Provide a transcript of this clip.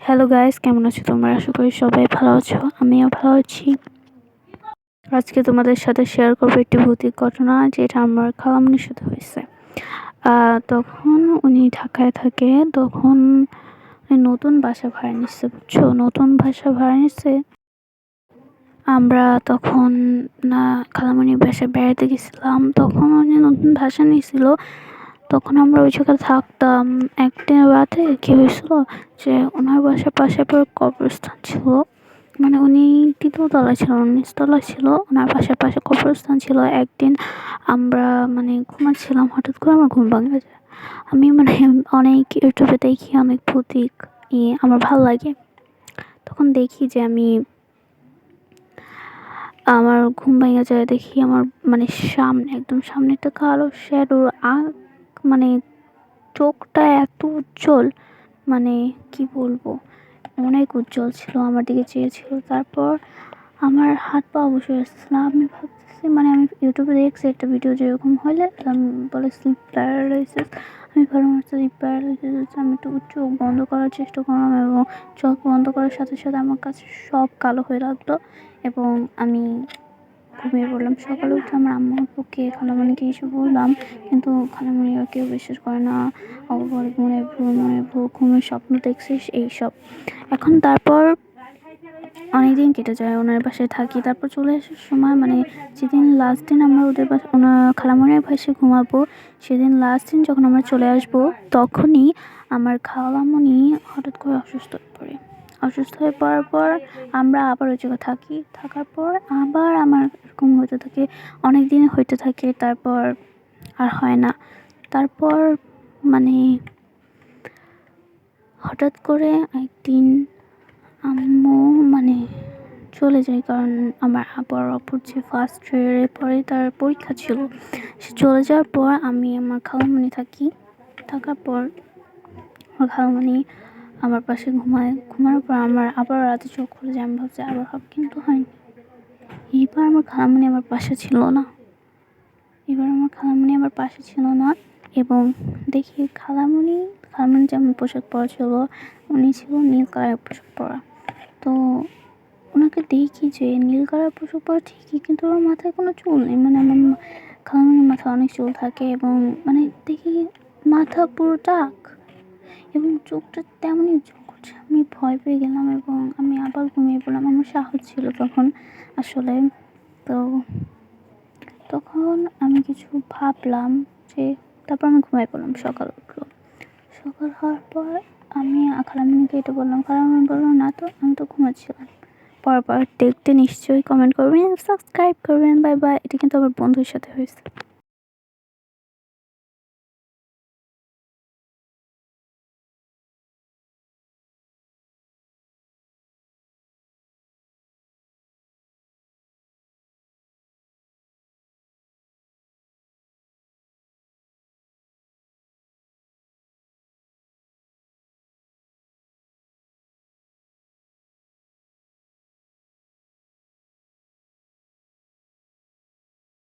Hello guys, কেমন আছো তোমরা? আশা করি সবাই ভালো আছো। আমিও ভালো আছি। আজকে তোমাদের সাথে শেয়ার করবো একটি ভৌতিক ঘটনা, যেটা আমার খালামণির সাথে হয়েছে। তখন উনি ঢাকায় থাকে। তখন নতুন বাসা ভাড়া নিচ্ছে, বুঝছো? নতুন বাসা ভাড়া নিচ্ছে। আমরা তখন খালামণির বাসায় বেড়াতে গেছিলাম। তখন উনি নতুন বাসা নিয়েছিল। তখন আমরা ওই জায়গায় থাকতাম। একদিন রাতে কি হয়েছিল, যে ওনার বাসার পাশে কবরস্থান ছিল। মানে উনি তৃতীয়তলায় ছিল, নিচতলায় ছিল। ওনার বাসার পাশে কবরস্থান ছিল। একদিন আমরা ঘুমাচ্ছিলাম, হঠাৎ করে আমার ঘুম ভাঙে যায়। আমি অনেক ইউটিউবে দেখি, অনেক ভৌতিক আমার ভালো লাগে। তখন দেখি যে আমার ঘুম ভেঙে যায়, দেখি আমার সামনে, একদম সামনে একটা কালো শ্যাডো। মানে চোখটা এত উজ্জ্বল, কি বলবো, অনেক উজ্জ্বল ছিল, আমার দিকে চেয়েছিল। তারপর আমার হাত পা বসে আসছিল। আমি ভাবতেছি, আমি ইউটিউবে দেখছি একটা ভিডিও, যেরকম হলে বলে স্লিপ প্যারালাইসিস। আমি ভালো স্লিপ প্যারালাইসিস। আমি একটু চোখ বন্ধ করার চেষ্টা করলাম, এবং চোখ বন্ধ করার সাথে সাথে আমার কাছে সব কালো হয়ে লাগলো, এবং আমি ঘুমিয়ে পড়লাম। সকালে উঠে আমার আম্মা আব্বুকে, খালামণিকে এসে বললাম, কিন্তু খালামণিরা কেউ বিশ্বাস করে না। বলে মনে ভুল, ঘুমের স্বপ্ন দেখছিস, এইসব। এখন তারপর অনেকদিন কেটে যায়, ওনার বাসায় থাকি। তারপর চলে আসার সময়, যেদিন লাস্ট দিন আমরা ওদের ওনার খালামণির বাসায় ঘুমাবো, সেদিন লাস্ট দিন যখন আমরা চলে আসবো, তখনই আমার খালামণি হঠাৎ করে অসুস্থ হয়ে পড়ে। অসুস্থ হয়ে পড়ার পর আমরা আবার ওই জায়গায় থাকি। থাকার পর আবার আমার এরকম হতে থাকে, অনেক দিন হইতে থাকে। তারপর আর হয় না। তারপর হঠাৎ করে একদিন আম্মু চলে যায়, কারণ আমার অপর যে ফার্স্ট ইয়ারে পরে তার পরীক্ষা ছিল। সে চলে যাওয়ার পর আমি আমার খালামণি থাকি। থাকার পর আমার খালামণি আমার পাশে ঘুমানোর পর আমার আবার রাতে চোখ খুলে যায়। আমি ভাবছি আবার হবে, কিন্তু হয়নি। এইবার আমার খালামণি আমার পাশে ছিল না। এবং দেখি খালামণি যেমন পোশাক পরা ছিল, উনি ছিল নীল কালারের পোশাক পরা। তো ওনাকে দেখি যে নীল কালার পোশাক পরা ঠিকই, কিন্তু ওর মাথায় কোনো চুল নেই। আমার খালামণির মাথায় অনেক চুল থাকে, এবং দেখি মাথা পুরো টাক, এবং চোখটা তেমনই উজ্জ্বল করছে। আমি ভয় পেয়ে গেলাম, এবং আমি আবার ঘুমিয়ে পড়লাম। আমার সাহস ছিল তখন আসলে। তো তখন আমি কিছু ভাবলাম, যে তারপর আমি ঘুমিয়ে পড়লাম। সকাল হওয়ার পর আমি খালামণিকে এটা বললাম। খালামণি বললো, না তো, আমি তো ঘুমাচ্ছিলাম। পরপর দেখতে নিশ্চয়ই কমেন্ট করবেন, সাবস্ক্রাইব করবেন। Bye bye. এটা কিন্তু আমার বন্ধুর সাথে হয়েছে।